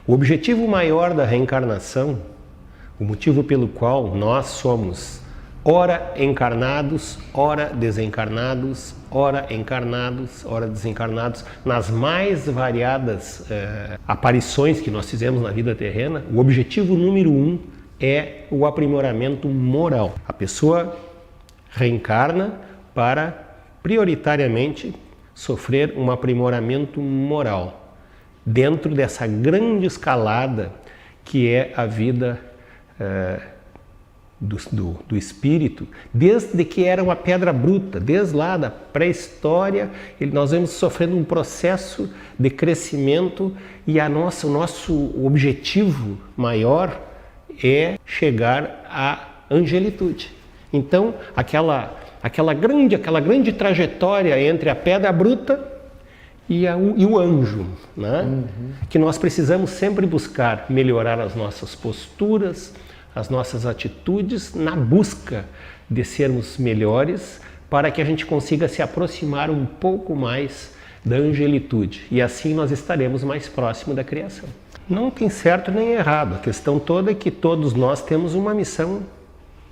O objetivo maior da reencarnação, o motivo pelo qual nós somos ora encarnados, ora desencarnados, ora encarnados, ora desencarnados, nas mais variadas aparições que nós fizemos na vida terrena, o objetivo número 1 é o aprimoramento moral. A pessoa reencarna para, prioritariamente, sofrer um aprimoramento moral dentro dessa grande escalada que é a vida do espírito, desde que era uma pedra bruta, desde lá da pré-história, nós vamos sofrendo um processo de crescimento e o nosso objetivo maior é chegar à angelitude. Então, aquela grande trajetória entre a pedra bruta e o anjo, né? Que nós precisamos sempre buscar melhorar as nossas posturas, as nossas atitudes na busca de sermos melhores para que a gente consiga se aproximar um pouco mais da angelitude e assim nós estaremos mais próximo da criação. Não tem certo nem errado, a questão toda é que todos nós temos uma missão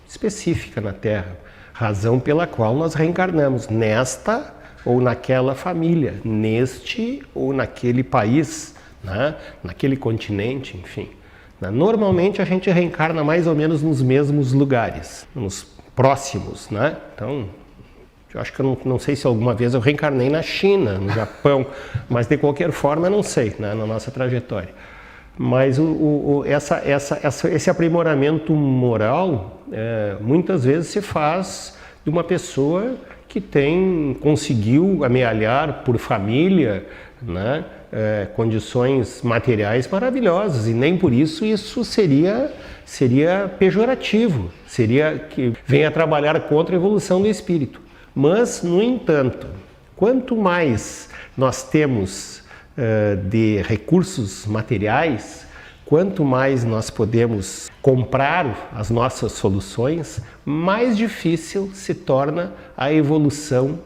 específica na Terra, razão pela qual nós reencarnamos nesta ou naquela família, neste ou naquele país, né? Naquele continente, enfim. Normalmente a gente reencarna mais ou menos nos mesmos lugares, nos próximos, né? Então, eu acho que eu não sei se alguma vez eu reencarnei na China, no Japão, mas de qualquer forma eu não sei, né? Na nossa trajetória. Mas esse aprimoramento moral muitas vezes se faz de uma pessoa que conseguiu amealhar por família, né? Condições materiais maravilhosas e nem por isso seria pejorativo, seria que venha trabalhar contra a evolução do espírito. Mas, no entanto, quanto mais nós temos de recursos materiais, quanto mais nós podemos comprar as nossas soluções, mais difícil se torna a evolução,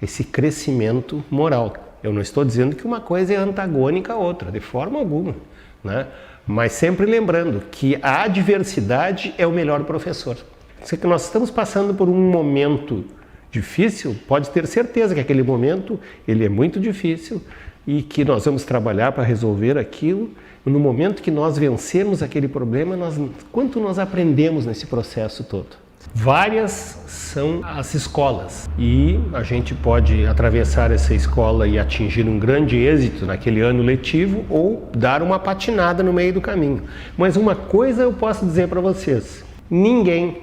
esse crescimento moral. Eu não estou dizendo que uma coisa é antagônica à outra, de forma alguma, né? Mas sempre lembrando que a adversidade é o melhor professor. Se nós estamos passando por um momento difícil, pode ter certeza que aquele momento ele é muito difícil e que nós vamos trabalhar para resolver aquilo. No momento que nós vencermos aquele problema, quanto nós aprendemos nesse processo todo? Várias são as escolas e a gente pode atravessar essa escola e atingir um grande êxito naquele ano letivo ou dar uma patinada no meio do caminho. Mas uma coisa eu posso dizer para vocês, ninguém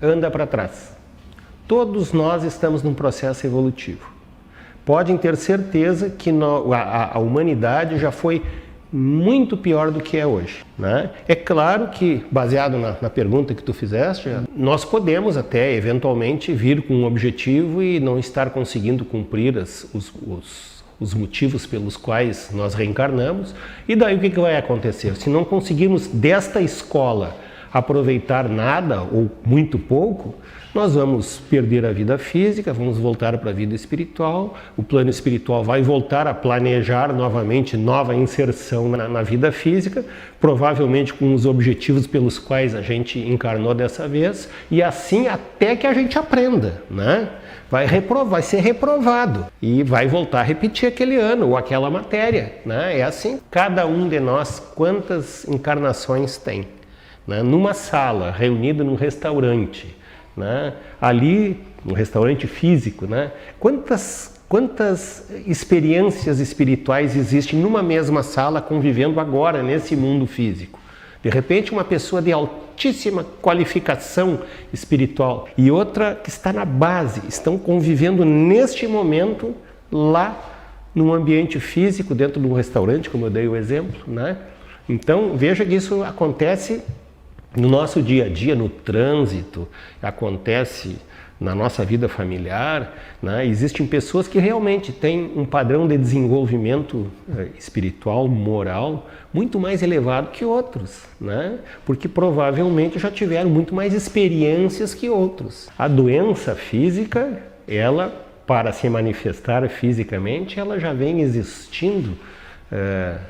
anda para trás. Todos nós estamos num processo evolutivo. Podem ter certeza que a humanidade já foi muito pior do que é hoje, né? É claro que, baseado na pergunta que tu fizeste, nós podemos até eventualmente vir com um objetivo e não estar conseguindo cumprir os motivos pelos quais nós reencarnamos, e daí o que vai acontecer? Se não conseguirmos desta escola aproveitar nada ou muito pouco, nós vamos perder a vida física, vamos voltar para a vida espiritual, o plano espiritual vai voltar a planejar novamente nova inserção na vida física, provavelmente com os objetivos pelos quais a gente encarnou dessa vez, e assim até que a gente aprenda, né? Vai ser reprovado e vai voltar a repetir aquele ano ou aquela matéria, né? É assim, cada um de nós, quantas encarnações tem, né? Numa sala, reunido num restaurante, né? Ali, no restaurante físico, né? Quantas experiências espirituais existem numa mesma sala convivendo agora nesse mundo físico? De repente uma pessoa de altíssima qualificação espiritual e outra que está na base, estão convivendo neste momento lá num ambiente físico, dentro de um restaurante, como eu dei o exemplo, né? Então veja que isso acontece no nosso dia a dia, no trânsito, acontece na nossa vida familiar, né? Existem pessoas que realmente têm um padrão de desenvolvimento espiritual, moral, muito mais elevado que outros, né? Porque provavelmente já tiveram muito mais experiências que outros. A doença física, ela, para se manifestar fisicamente, ela já vem existindo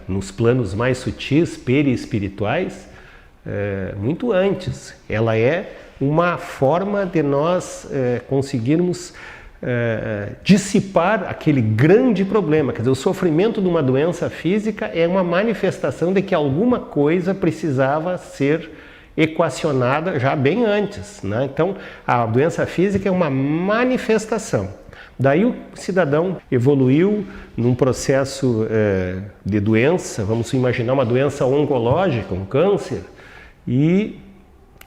nos planos mais sutis, perispirituais, muito antes. Ela é uma forma de nós conseguirmos dissipar aquele grande problema. Quer dizer, o sofrimento de uma doença física é uma manifestação de que alguma coisa precisava ser equacionada já bem antes, né? Então, a doença física é uma manifestação. Daí o cidadão evoluiu num processo de doença, vamos imaginar uma doença oncológica, um câncer, e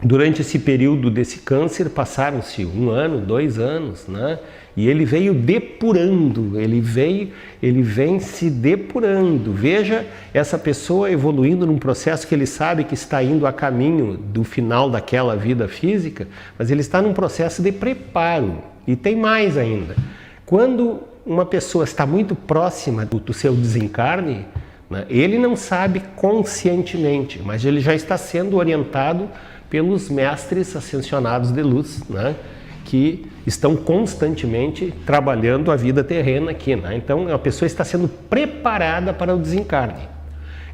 durante esse período desse câncer passaram-se 1 ano, 2 anos, né? E ele veio depurando, ele vem se depurando. Veja essa pessoa evoluindo num processo que ele sabe que está indo a caminho do final daquela vida física, mas ele está num processo de preparo. E tem mais ainda. Quando uma pessoa está muito próxima do seu desencarne, né, ele não sabe conscientemente, mas ele já está sendo orientado pelos mestres ascensionados de luz, né, que estão constantemente trabalhando a vida terrena aqui, né? Então a pessoa está sendo preparada para o desencarne,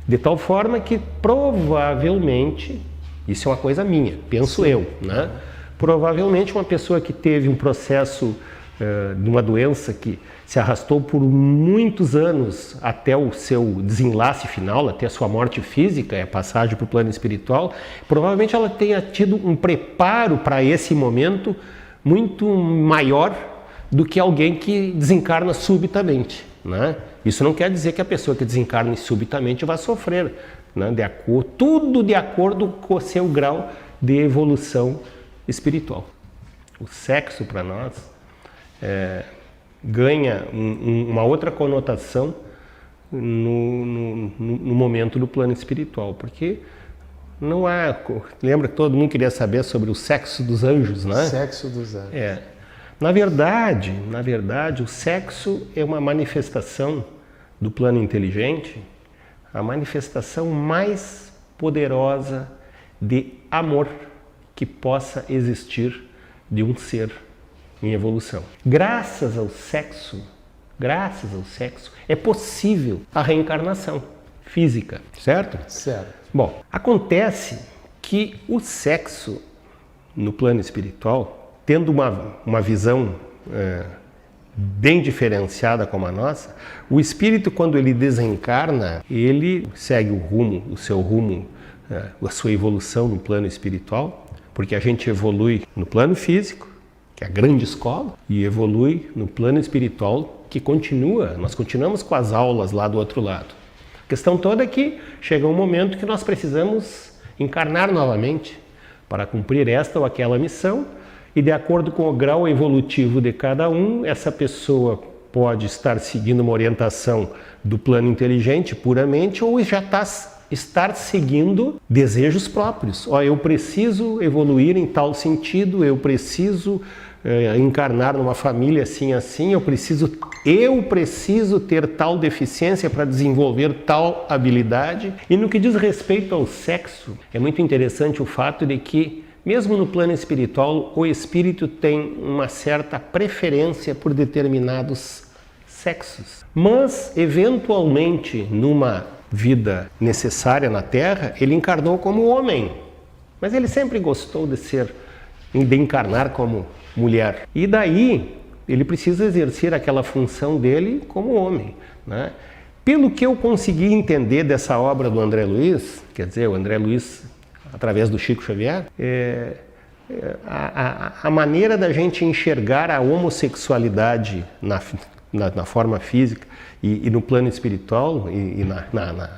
de tal forma que provavelmente, isso é uma coisa minha, penso eu, né? Provavelmente uma pessoa que teve um processo de uma doença que se arrastou por muitos anos até o seu desenlace final, até a sua morte física, a passagem para o plano espiritual, provavelmente ela tenha tido um preparo para esse momento muito maior do que alguém que desencarna subitamente, né? Isso não quer dizer que a pessoa que desencarna subitamente vai sofrer, né? Tudo de acordo com o seu grau de evolução espiritual. O sexo para nós ganha uma outra conotação no momento do plano espiritual, porque não há... Lembra que todo mundo queria saber sobre o sexo dos anjos, né? Sexo dos anjos. Na verdade, o sexo é uma manifestação do plano inteligente, a manifestação mais poderosa de amor que possa existir de um ser em evolução. Graças ao sexo, é possível a reencarnação física, certo? Certo. Bom, acontece que o sexo no plano espiritual, tendo uma visão bem diferenciada como a nossa, o espírito, quando ele desencarna, ele segue o seu rumo, a sua evolução no plano espiritual, porque a gente evolui no plano físico, que é a grande escola, e evolui no plano espiritual, que nós continuamos com as aulas lá do outro lado. A questão toda é que chega um momento que nós precisamos encarnar novamente para cumprir esta ou aquela missão, e de acordo com o grau evolutivo de cada um, essa pessoa pode estar seguindo uma orientação do plano inteligente puramente, ou já estar seguindo desejos próprios. Eu preciso evoluir em tal sentido, eu preciso encarnar numa família assim, eu preciso ter tal deficiência para desenvolver tal habilidade. E no que diz respeito ao sexo, é muito interessante o fato de que, mesmo no plano espiritual, o espírito tem uma certa preferência por determinados sexos. Mas, eventualmente, numa vida necessária na Terra, ele encarnou como homem. Mas ele sempre gostou de encarnar como mulher. E daí, ele precisa exercer aquela função dele como homem, né? Pelo que eu consegui entender dessa obra do André Luiz, quer dizer, o André Luiz, através do Chico Xavier, a maneira da gente enxergar a homossexualidade na forma física e no plano espiritual e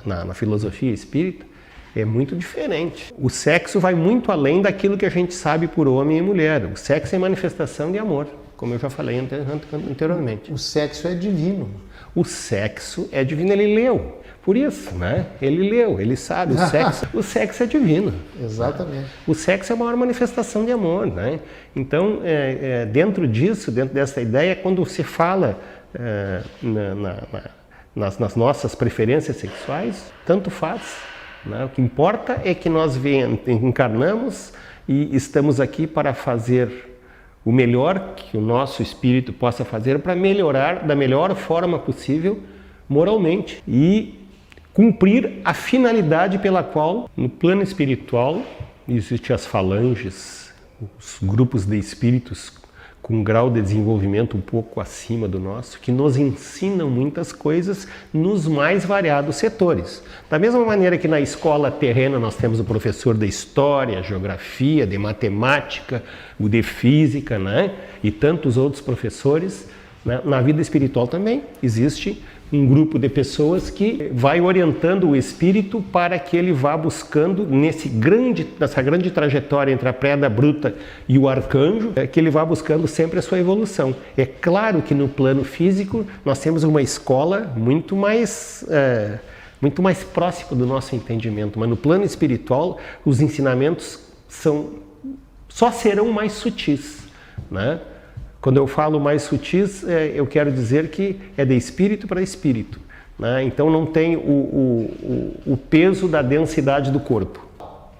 na filosofia espírita é muito diferente. O sexo vai muito além daquilo que a gente sabe por homem e mulher. O sexo é manifestação de amor, como eu já falei anteriormente. O sexo é divino. O sexo é divino, ele leu. Por isso, né? Ele leu, ele sabe, o sexo é divino. Exatamente. O sexo é a maior manifestação de amor, né? Então, dentro dessa ideia, quando se fala nas nossas preferências sexuais, tanto faz, né? O que importa é que nós encarnamos e estamos aqui para fazer o melhor que o nosso espírito possa fazer para melhorar da melhor forma possível moralmente. E cumprir a finalidade pela qual, no plano espiritual, existem as falanges, os grupos de espíritos com um grau de desenvolvimento um pouco acima do nosso, que nos ensinam muitas coisas nos mais variados setores. Da mesma maneira que na escola terrena nós temos o professor de história, geografia, de matemática, o de física, né? E tantos outros professores, né? Na vida espiritual também existe um grupo de pessoas que vai orientando o espírito para que ele vá buscando nessa grande trajetória entre a pedra bruta e o arcanjo, que ele vá buscando sempre a sua evolução. É claro que no plano físico nós temos uma escola muito mais próxima do nosso entendimento, mas no plano espiritual os ensinamentos só serão mais sutis, né? Quando eu falo mais sutis, eu quero dizer que é de espírito para espírito, né? Então não tem o peso da densidade do corpo.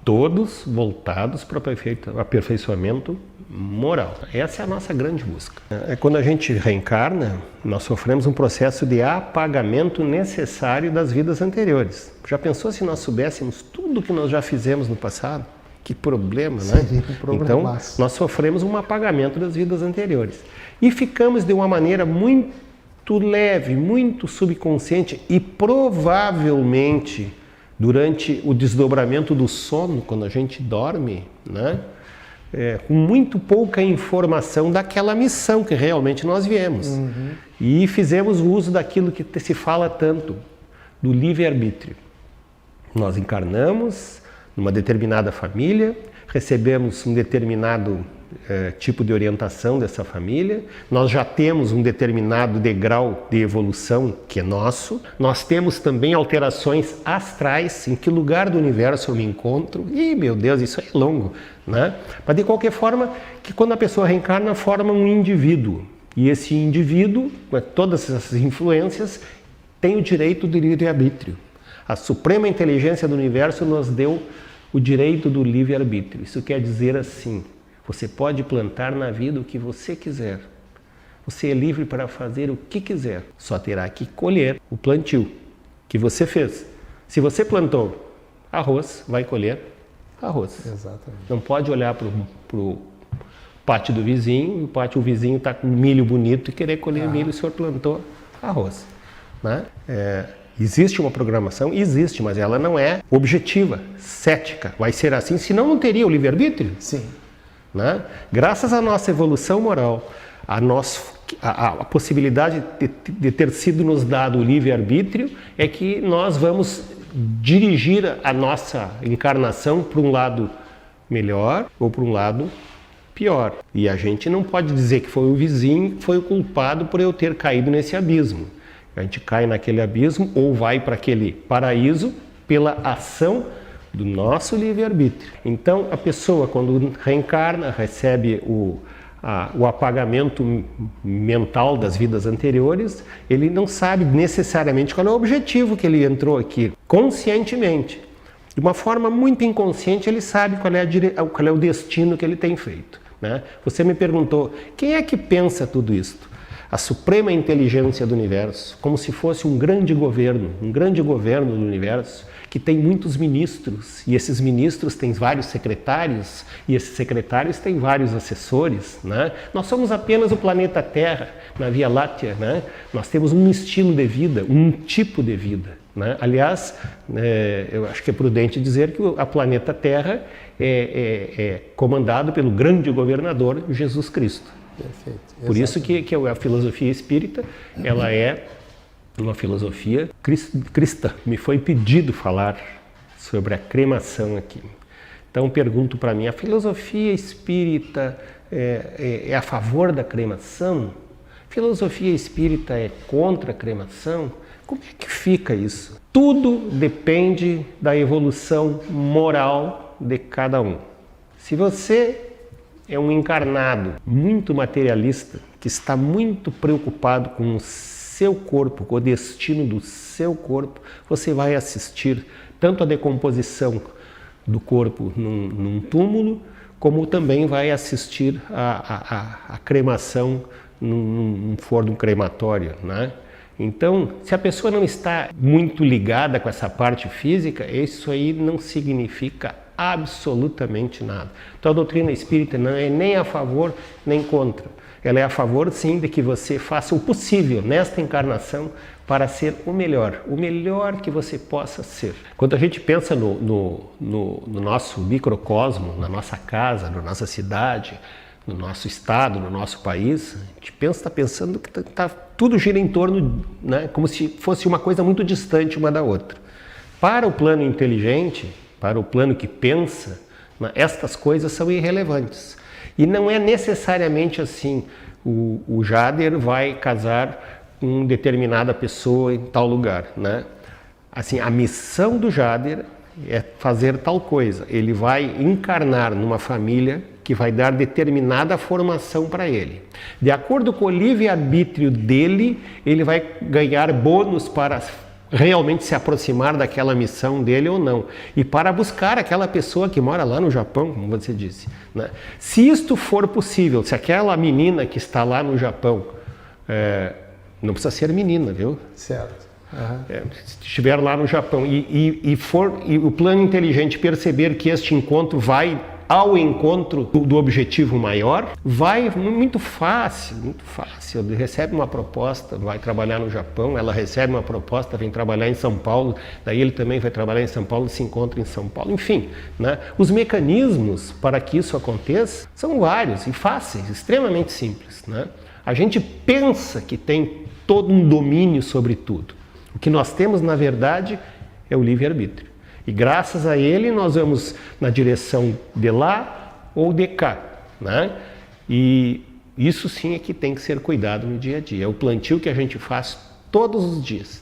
Todos voltados para o aperfeiçoamento moral. Essa é a nossa grande busca. Quando a gente reencarna, nós sofremos um processo de apagamento necessário das vidas anteriores. Já pensou se nós soubéssemos tudo que nós já fizemos no passado? Que problema, né? Então, nós sofremos um apagamento das vidas anteriores. E ficamos de uma maneira muito leve, muito subconsciente e provavelmente durante o desdobramento do sono, quando a gente dorme, né? Com muito pouca informação daquela missão que realmente nós viemos. Uhum. E fizemos o uso daquilo que se fala tanto, do livre-arbítrio. Nós encarnamos numa determinada família, recebemos um determinado tipo de orientação dessa família, nós já temos um determinado degrau de evolução que é nosso, nós temos também alterações astrais, em que lugar do universo eu me encontro, e meu Deus, isso é longo, né? Mas de qualquer forma, que quando a pessoa reencarna, forma um indivíduo, e esse indivíduo, com todas essas influências, tem o direito do livre-arbítrio. A suprema inteligência do universo nos deu o direito do livre-arbítrio. Isso quer dizer assim, você pode plantar na vida o que você quiser. Você é livre para fazer o que quiser. Só terá que colher o plantio que você fez. Se você plantou arroz, vai colher arroz. Exatamente. Não pode olhar para o pátio do vizinho, o vizinho está com milho bonito e querer colher milho, o senhor plantou arroz, né? Existe uma programação? Existe, mas ela não é objetiva, cética. Vai ser assim, senão não teria o livre-arbítrio. Sim. Né? Graças à nossa evolução moral, a possibilidade de ter sido nos dado o livre-arbítrio, é que nós vamos dirigir a nossa encarnação para um lado melhor ou para um lado pior. E a gente não pode dizer que foi o vizinho que foi o culpado por eu ter caído nesse abismo. A gente cai naquele abismo ou vai para aquele paraíso pela ação do nosso livre-arbítrio. Então, a pessoa, quando reencarna, recebe o apagamento mental das vidas anteriores, ele não sabe necessariamente qual é o objetivo que ele entrou aqui. Conscientemente, de uma forma muito inconsciente, ele sabe qual é o destino que ele tem feito, né? Você me perguntou, quem é que pensa tudo isto? A suprema inteligência do universo, como se fosse um grande governo do universo, que tem muitos ministros, e esses ministros têm vários secretários, e esses secretários têm vários assessores, né? Nós somos apenas o planeta Terra, na Via Láctea, né? Nós temos um estilo de vida, um tipo de vida, né? Aliás, eu acho que é prudente dizer que a planeta Terra é comandado pelo grande governador Jesus Cristo. Perfeito. Por isso que a filosofia espírita, ela é uma filosofia cristã. Me foi pedido falar sobre a cremação aqui. Então pergunto para mim, a filosofia espírita é a favor da cremação? A filosofia espírita é contra a cremação? Como é que fica isso? Tudo depende da evolução moral de cada um. Se você é um encarnado muito materialista, que está muito preocupado com o seu corpo, com o destino do seu corpo, você vai assistir tanto a decomposição do corpo num túmulo, como também vai assistir a cremação num forno crematório, né? Então, se a pessoa não está muito ligada com essa parte física, isso aí não significa absolutamente nada. Então a doutrina espírita não é nem a favor nem contra. Ela é a favor, sim, de que você faça o possível nesta encarnação para ser o melhor que você possa ser. Quando a gente pensa no nosso microcosmo, na nossa casa, na nossa cidade, no nosso estado, no nosso país, a gente está pensando que tudo gira em torno, né, como se fosse uma coisa muito distante uma da outra. Para o plano inteligente, para o plano que pensa, né, estas coisas são irrelevantes. E não é necessariamente assim, o Jader vai casar com determinada pessoa em tal lugar, né? Assim, a missão do Jader é fazer tal coisa. Ele vai encarnar numa família que vai dar determinada formação para ele. De acordo com o livre-arbítrio dele, ele vai ganhar bônus para realmente se aproximar daquela missão dele ou não. E para buscar aquela pessoa que mora lá no Japão, como você disse, né? Se isto for possível, se aquela menina que está lá no Japão, não precisa ser menina, viu? Certo. Uhum. Se estiver lá no Japão e o plano inteligente perceber que este encontro vai ao encontro do objetivo maior, vai muito fácil. Ele recebe uma proposta, vai trabalhar no Japão, ela recebe uma proposta, vem trabalhar em São Paulo, daí ele também vai trabalhar em São Paulo, se encontra em São Paulo, enfim, né? Os mecanismos para que isso aconteça são vários e fáceis, extremamente simples, né? A gente pensa que tem todo um domínio sobre tudo. O que nós temos, na verdade, é o livre-arbítrio. E graças a ele nós vamos na direção de lá ou de cá, né? E isso sim é que tem que ser cuidado no dia a dia. É o plantio que a gente faz todos os dias.